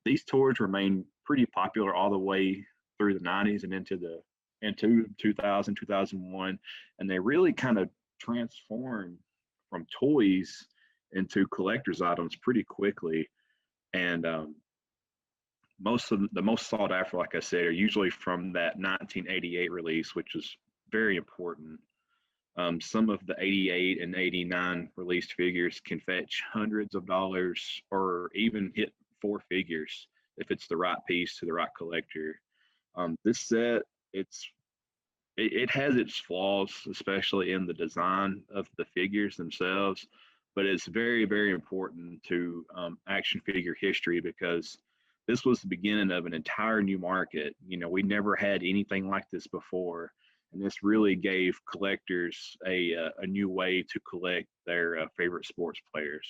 These toys remained pretty popular all the way through the 90s and into 2000, 2001, and they really kind of transformed from toys into collector's items pretty quickly. And most of the most sought after, like I said, are usually from that 1988 release, which is very important. Some of the 88 and 89 released figures can fetch hundreds of dollars or even hit four figures if it's the right piece to the right collector. This set, it has its flaws, especially in the design of the figures themselves, but it's very, very important to action figure history because this was the beginning of an entire new market. You know, we never had anything like this before, and this really gave collectors a new way to collect their favorite sports players.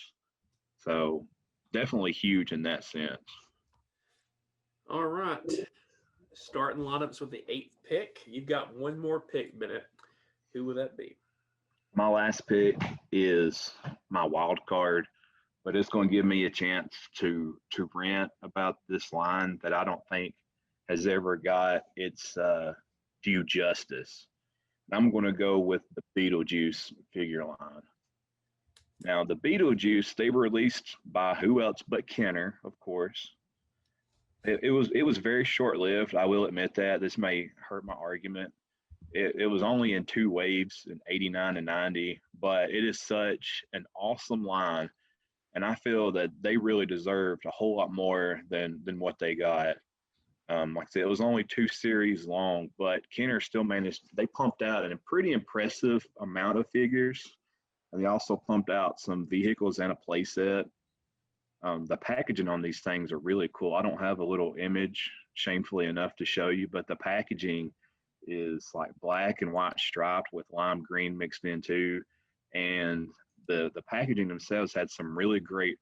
So definitely huge in that sense. All right. Starting lineups with the 8th pick. You've got one more pick, Bennett. Who will that be? My last pick is my wild card, but it's going to give me a chance to rant about this line that I don't think has ever got its due justice. And I'm going to go with the Beetlejuice figure line. Now, the Beetlejuice, they were released by who else but Kenner, of course. It was very short lived. I will admit that. This may hurt my argument. It was only in two waves in 89 and 90, but it is such an awesome line. And I feel that they really deserved a whole lot more than what they got. Like I said, it was only 2 series long, but Kenner still managed, they pumped out a pretty impressive amount of figures. And they also pumped out some vehicles and a playset. The packaging on these things are really cool. I don't have a little image, shamefully enough, to show you, but the packaging is like black and white striped with lime green mixed in too. And the packaging themselves had some really great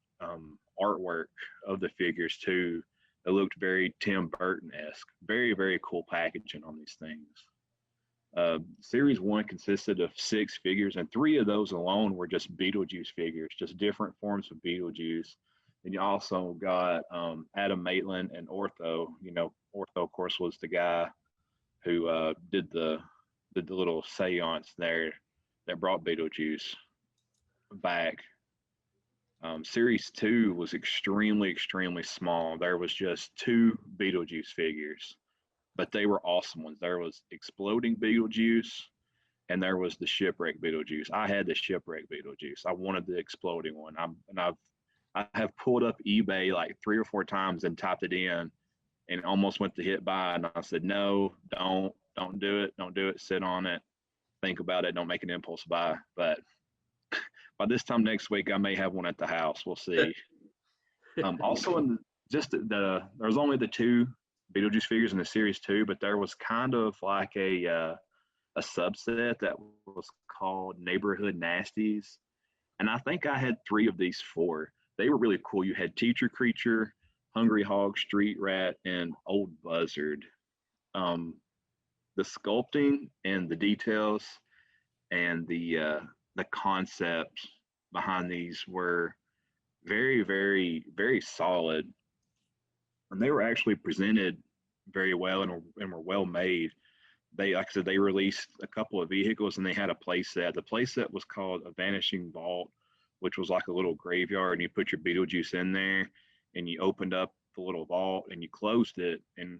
artwork of the figures too. It looked very Tim Burton-esque. Very, very cool packaging on these things. Series 1 consisted of 6 figures, and 3 of those alone were just Beetlejuice figures, just different forms of Beetlejuice. And you also got Adam Maitland and Ortho. You know, Ortho, of course, was the guy who did the little seance there that brought Beetlejuice back. Series 2 was extremely, extremely small. There was just 2 Beetlejuice figures, but they were awesome ones. There was Exploding Beetlejuice, and there was the Shipwreck Beetlejuice. I had the Shipwreck Beetlejuice. I wanted the exploding one. I have pulled up eBay like 3 or 4 times and typed it in, and almost went to hit buy. And I said, no, don't do it. Don't do it. Sit on it. Think about it. Don't make an impulse buy. But by this time next week, I may have one at the house. We'll see. Also, there was only the 2 Beetlejuice figures in the series 2, but there was kind of like a subset that was called Neighborhood Nasties. And I think I had 3 of these 4. They were really cool. You had Teacher Creature, Hungry Hog, Street Rat, and Old Buzzard. The sculpting and the details and the concept behind these were very, very, very solid, and they were actually presented very well and were well made. They, like I said, they released a couple of vehicles and they had a playset. The playset was called a Vanishing Vault, which was like a little graveyard, and you put your Beetlejuice in there and you opened up the little vault and you closed it. And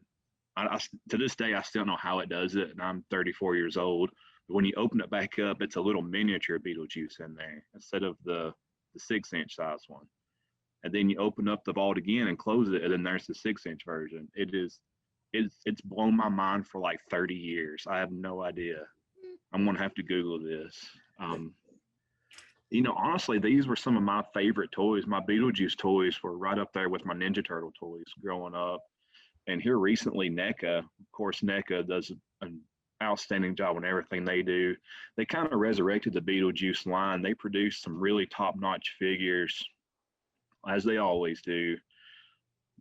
I to this day, I still don't know how it does it, and I'm 34 years old. But when you open it back up, it's a little miniature Beetlejuice in there instead of the 6-inch size one. And then you open up the vault again and close it, and then there's the 6-inch version. It's blown my mind for like 30 years. I have no idea. I'm gonna have to Google this. You know, honestly, these were some of my favorite toys. My Beetlejuice toys were right up there with my Ninja Turtle toys growing up. And here recently, NECA, of course, NECA does an outstanding job on everything they do. They kind of resurrected the Beetlejuice line. They produced some really top-notch figures, as they always do.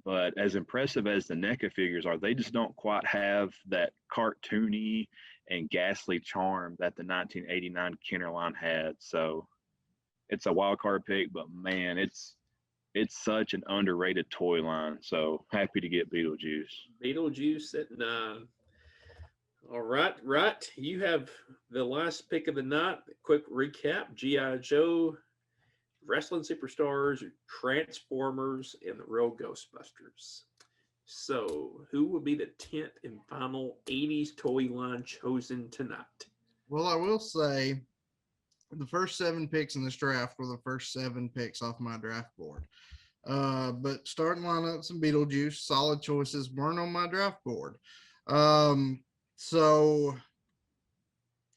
But as impressive as the NECA figures are, they just don't quite have that cartoony and ghastly charm that the 1989 Kenner line had. So it's a wild card pick, but man, it's it's such an underrated toy line. So happy to get Beetlejuice. Beetlejuice at 9. All right. You have the last pick of the night. Quick recap: GI Joe, Wrestling Superstars, Transformers, and the Real Ghostbusters. So, who will be the 10th and final 80s toy line chosen tonight? Well, I will say the first 7 picks in this draft were the first 7 picks off my draft board. But starting lineups and Beetlejuice, solid choices, weren't on my draft board. So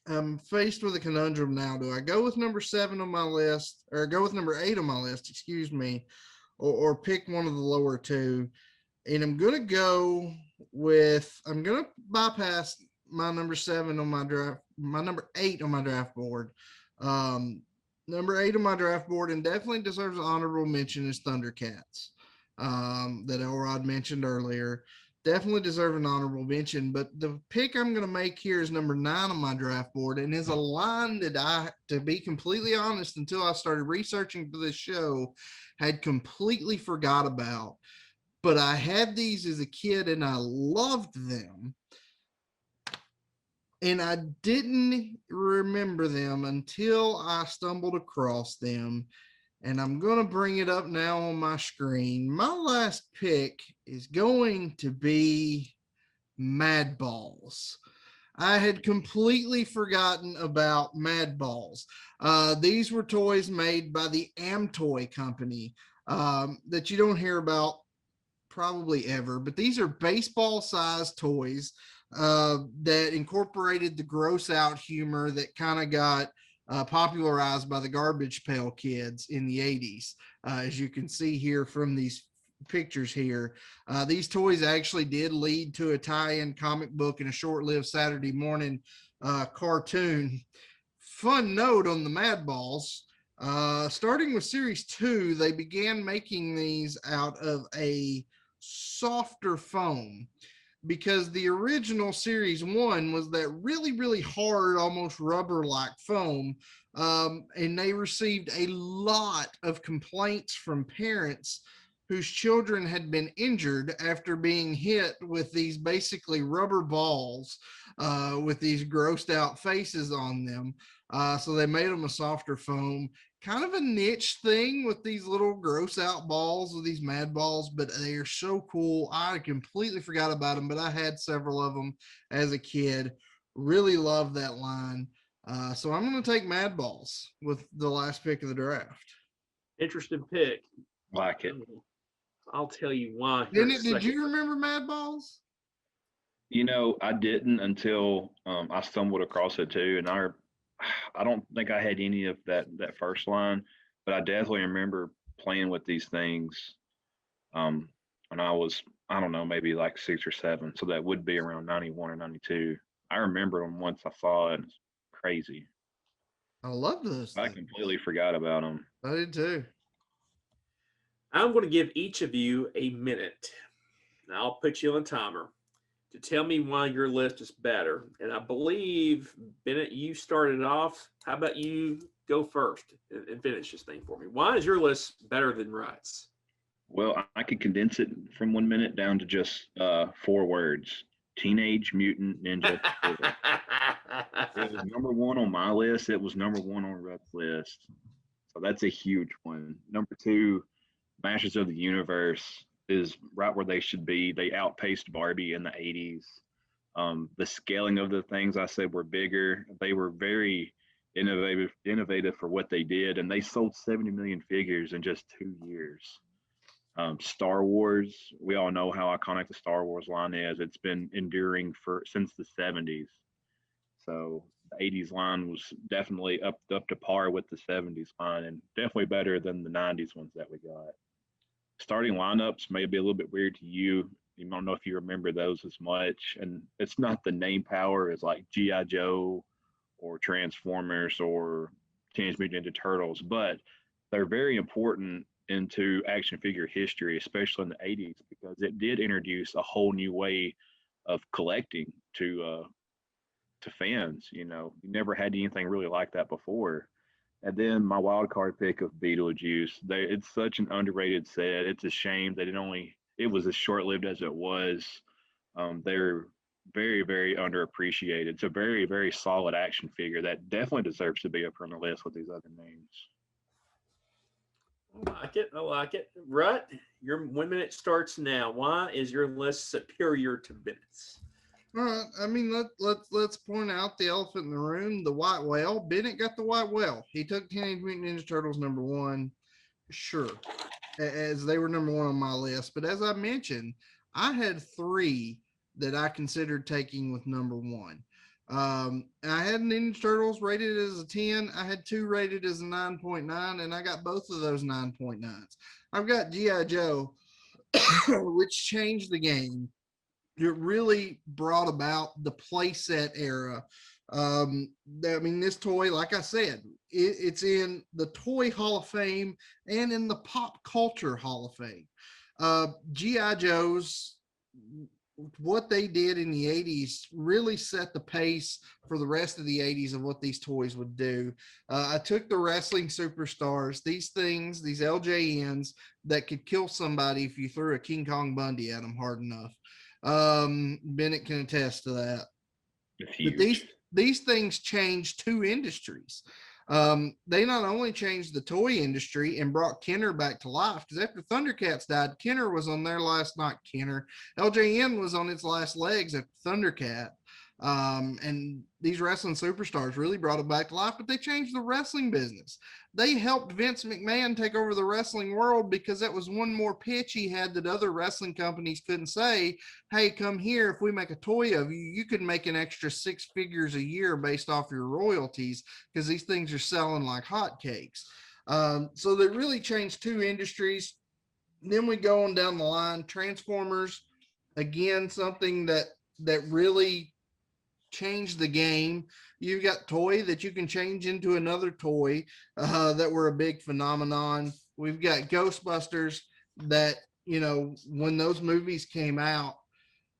I'm faced with a conundrum now. Do I go with number 7 on my list, or go with number 8 on my list, excuse me, or pick one of the lower 2? And I'm going to bypass my number 7 on my draft, my number 8 on my draft board. Number 8 on my draft board, and definitely deserves an honorable mention, is Thundercats, that Elrod mentioned earlier. Definitely deserve an honorable mention. But the pick I'm going to make here is number 9 on my draft board, and is a line that I, to be completely honest, until I started researching for this show, had completely forgot about. But I had these as a kid and I loved them. And I didn't remember them until I stumbled across them. And I'm going to bring it up now on my screen. My last pick is going to be Mad Balls. I had completely forgotten about Mad Balls. These were toys made by the Amtoy company that you don't hear about probably ever, but these are baseball sized toys that incorporated the gross out humor that kind of got popularized by the Garbage Pail Kids in the 80s. As you can see here from these pictures here, these toys actually did lead to a tie-in comic book and a short-lived Saturday morning cartoon. Fun note on the Mad Balls, starting with series 2, they began making these out of a softer foam, because the original series 1 was that really hard, almost rubber like foam. And they received a lot of complaints from parents whose children had been injured after being hit with these basically rubber balls with these grossed out faces on them. So they made them a softer foam, kind of a niche thing with these little gross out balls, with these Mad Balls, but they are so cool. I completely forgot about them, but I had several of them as a kid. Really love that line. So I'm going to take Mad Balls with the last pick of the draft. Interesting pick. Like it. I'll tell you why. Did you remember Mad Balls? I didn't until I stumbled across it too, and I don't think I had any of that first line, but I definitely remember playing with these things when I was, I don't know, maybe like 6 or 7. So that would be around 91 or 92. I remember them once I saw it. It's crazy. I love those I things. completely forgot about them. I did too. I'm going to give each of you a minute. Now I'll put you on a timer to tell me why your list is better. And I believe, Bennett, you started off. How about you go first and finish this thing for me? Why is your list better than Rut's? Well, I could condense it from 1 minute down to just 4 words: Teenage Mutant Ninja Turtle. It was number 1 on my list. It was number 1 on Rutt's list. So that's a huge one. Number 2, Masters of the Universe is right where they should be. They outpaced Barbie in the 80s. The scaling of the things I said were bigger. They were very innovative for what they did, and they sold 70 million figures in just 2 years. Star Wars, we all know how iconic the Star Wars line is. It's been enduring since the 70s. So the 80s line was definitely up to par with the 70s line, and definitely better than the 90s ones that we got. Starting lineups may be a little bit weird to you. You don't know if you remember those as much, and it's not the name power as like GI Joe or Transformers or Teenage Mutant Ninja Turtles, but they're very important into action figure history, especially in the 80s, because it did introduce a whole new way of collecting to fans. You never had anything really like that before. And then my wild card pick of Beetlejuice. It's such an underrated set. It's a shame that it was as short lived as it was. They're very, very underappreciated. It's a very, very solid action figure that definitely deserves to be up on the list with these other names. I like it. I like it. Rut, your 1 minute starts now. Why is your list superior to Bennett's? All right. I mean, let's point out the elephant in the room, the white whale. Bennett got the white whale. He took Teenage Mutant Ninja Turtles #1, sure, as they were #1 on my list. But as I mentioned, I had 3 that I considered taking with #1. I had Ninja Turtles rated as a 10. I had 2 rated as a 9.9, and I got both of those 9.9s. I've got G.I. Joe, which changed the game. It really brought about the playset era. I mean, this toy, like I said, it's in the Toy Hall of Fame and in the Pop Culture Hall of Fame. G.I. Joe's, what they did in the 80s really set the pace for the rest of the 80s of what these toys would do. I took the wrestling superstars, these things, these LJNs that could kill somebody if you threw a King Kong Bundy at them hard enough. Bennett can attest to that. It's huge. But these things changed 2 industries. They not only changed the toy industry and brought Kenner back to life, because after Thundercats died, Kenner was on their last, not Kenner, LJN was on its last legs after Thundercat. And these wrestling superstars really brought it back to life, but they changed the wrestling business. They helped Vince McMahon take over the wrestling world because that was one more pitch he had that other wrestling companies couldn't say. Hey, come here. If we make a toy of you, you can make an extra 6 figures a year based off your royalties because these things are selling like hotcakes. So they really changed 2 industries. Then we go on down the line. Transformers, again, something that really changed the game. You've got toy that you can change into another toy that were a big phenomenon. We've got Ghostbusters that, when those movies came out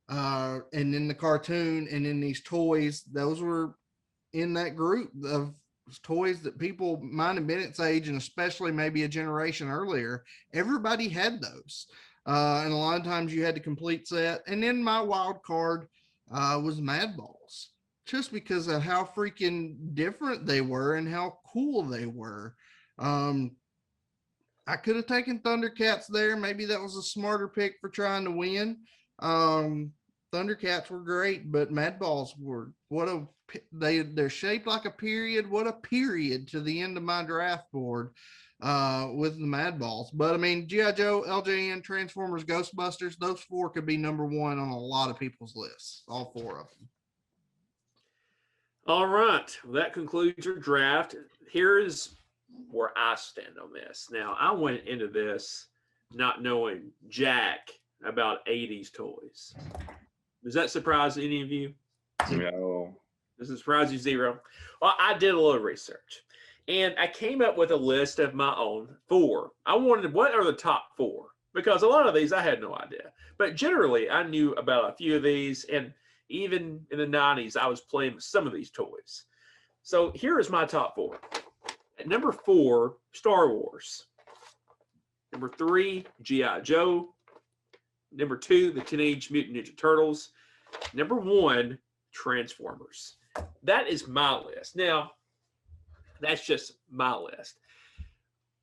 and in the cartoon and in these toys, those were in that group of toys that people mine and Bennett's age, and especially maybe a generation earlier, everybody had those. And a lot of times you had to complete set. And then my wild card was Mad Balls, just because of how freaking different they were and how cool they were. I could have taken Thundercats there. Maybe that was a smarter pick for trying to win. Thundercats were great, but Mad Balls were they're shaped like a period. What a period to the end of my draft board with the Mad Balls. But I mean, G.I. Joe, LJN, Transformers, Ghostbusters, those 4 could be #1 on a lot of people's lists, all 4 of them. All right. Well, that concludes your draft. Here is where I stand on this. Now, I went into this not knowing jack about 80s toys. Does that surprise any of you? No. Does it surprise you 0? Well, I did a little research. And I came up with a list of my own 4. I wanted, what are the top 4? Because a lot of these I had no idea. But generally, I knew about a few of these. And even in the 90s, I was playing with some of these toys. So here is my top 4. At number 4, Star Wars. Number 3, G.I. Joe. Number 2, the Teenage Mutant Ninja Turtles. Number 1, Transformers. That is my list. Now, that's just my list.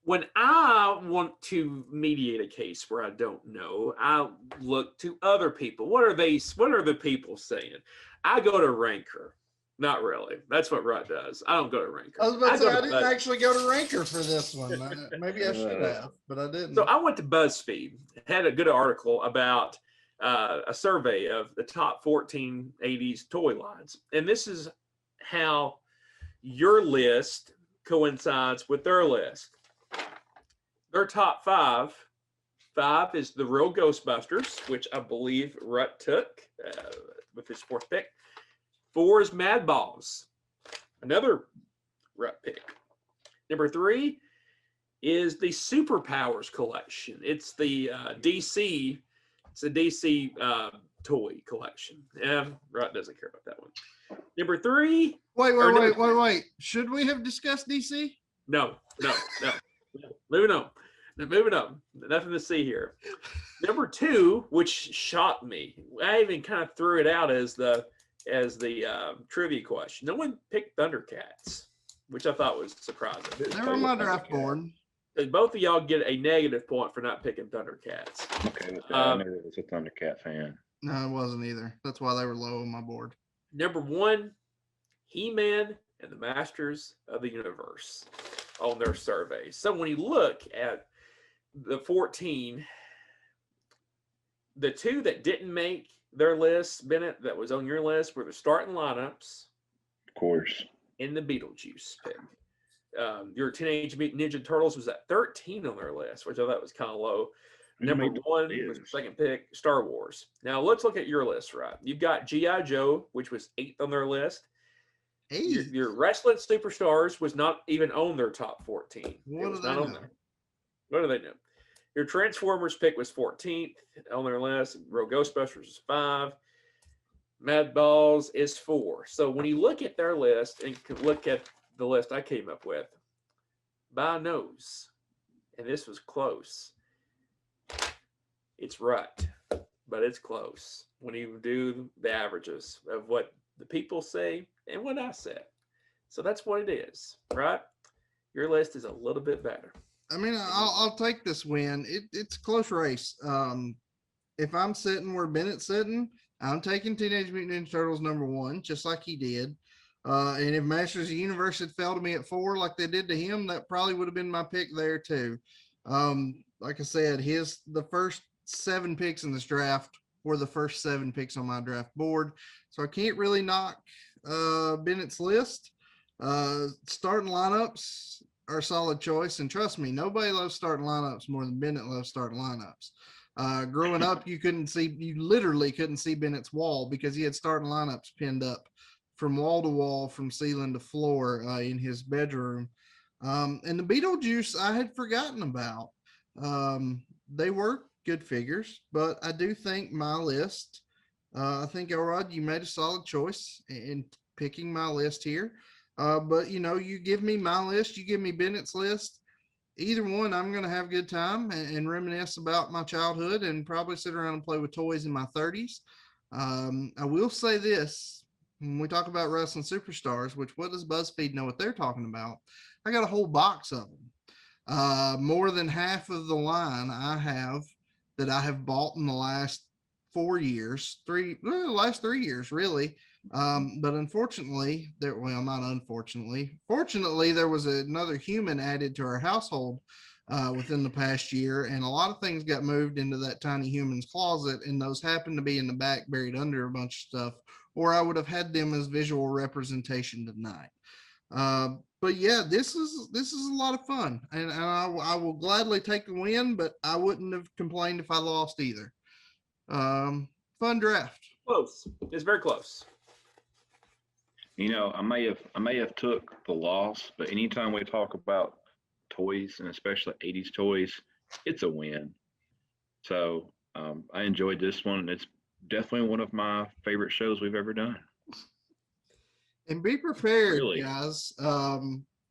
When I want to mediate a case where I don't know, I look to other people. What are the people saying? I go to Ranker. Not really. That's what Rut does. I don't go to Ranker. I was about to say, I didn't actually go to Ranker for this one. Maybe I should have, but I didn't. So I went to BuzzFeed. Had a good article about a survey of the top 14 80s toy lines. And this is how your list coincides with their list. Their top 5 is the real Ghostbusters, which I believe Rut took with his 4th pick. 4 is Mad Balls, another Rut pick. Number 3 is the Superpowers collection. It's the DC. It's a DC toy collection. Rut doesn't care about that one. Number 3. Wait. Should we have discussed DC? No. Moving on. Moving on. Nothing to see here. Number 2, which shocked me. I even kind of threw it out as the trivia question. No one picked Thundercats, which I thought was surprising. They were on my draft board. Both of y'all get a negative point for not picking Thundercats. Okay, with that, I never was a Thundercat fan. No, I wasn't either. That's why they were low on my board. Number 1, He-Man and the Masters of the Universe on their surveys. So when you look at the 14, the 2 that didn't make their list, Bennett, that was on your list, were the starting lineups. Of course. And the Beetlejuice pick. Your Teenage Mutant Ninja Turtles was at 13 on their list, which I thought was kind of low. Number 1 was the second pick, Star Wars. Now let's look at your list, right? You've got G.I. Joe, which was 8th on their list. Your wrestling superstars was not even on their top 14. What do they know? What do they know? Your Transformers pick was 14th on their list. Real Ghostbusters is 5. Mad Balls is 4. So when you look at their list and look at the list I came up with, by nose, and this was close, it's Rut, but it's close when you do the averages of what the people say and what I said. So that's what it is, right? Your list is a little bit better. I mean, I'll take this win. It's a close race. If I'm sitting where Bennett's sitting, I'm taking Teenage Mutant Ninja Turtles number 1, just like he did. And if Masters of the Universe had fell to me at 4, like they did to him, that probably would have been my pick there too. Like I said, the first 7 picks in this draft were the first 7 picks on my draft board, so I can't really knock Bennett's list. Starting lineups are a solid choice, and trust me, nobody loves starting lineups more than Bennett loves starting lineups. Growing up, you literally couldn't see Bennett's wall because he had starting lineups pinned up from wall to wall, from ceiling to floor in his bedroom. And the Beetlejuice I had forgotten about. They were good figures, but I do think my list, I think, Elrod, you made a solid choice in picking my list here. But, you give me my list, you give me Bennett's list. Either one, I'm going to have a good time and reminisce about my childhood and probably sit around and play with toys in my 30s. I will say this, when we talk about wrestling superstars, which what does BuzzFeed know what they're talking about? I got a whole box of them. More than half of the line I have bought in the last 4 years, last 3 years, really. But unfortunately, fortunately, there was another human added to our household within the past year, and a lot of things got moved into that tiny human's closet, and those happened to be in the back, buried under a bunch of stuff, or I would have had them as visual representation tonight. But yeah, this is a lot of fun, and I will gladly take the win, but I wouldn't have complained if I lost either. Fun draft. Close. It's very close. I may have took the loss, but anytime we talk about toys, and especially 80s toys, it's a win. So I enjoyed this one, and it's definitely one of my favorite shows we've ever done. And be prepared, Really? guys.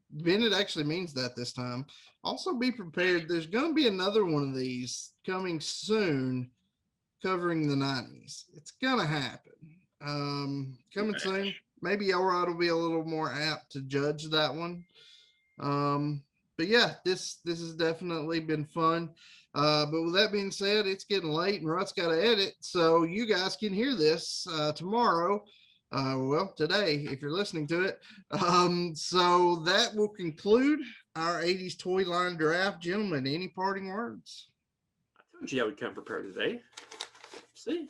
Bennett actually means that this time. Also be prepared. There's going to be another one of these coming soon covering the 90s. It's going to happen. Coming soon. Maybe Elrod will be a little more apt to judge that one. But yeah, this has definitely been fun. But with that being said, it's getting late and Rut's got to edit. So you guys can hear this tomorrow. Today, if you're listening to it. So that will conclude our 80s toy line draft. Gentlemen, any parting words? I told you I would come prepared today. See?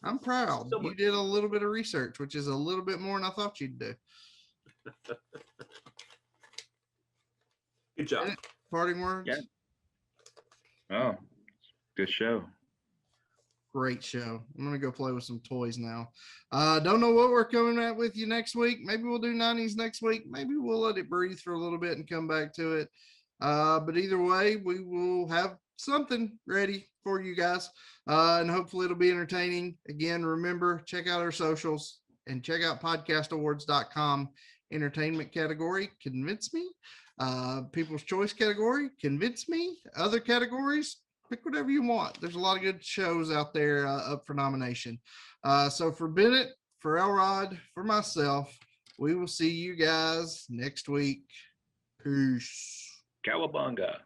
I'm proud. You did a little bit of research, which is a little bit more than I thought you'd do. Good job. Parting words? Yeah. Oh, good show. Great show. I'm going to go play with some toys now. Don't know what we're coming at with you next week. Maybe we'll do 90s next week. Maybe we'll let it breathe for a little bit and come back to it. But either way, we will have something ready for you guys. And hopefully it'll be entertaining. Again, remember, check out our socials and check out podcastawards.com Entertainment category, convince me. People's choice category, convince me. Other categories, pick whatever you want. There's a lot of good shows out there up for nomination. So for Bennett, for Elrod, for myself, we will see you guys next week. Peace. Cowabunga.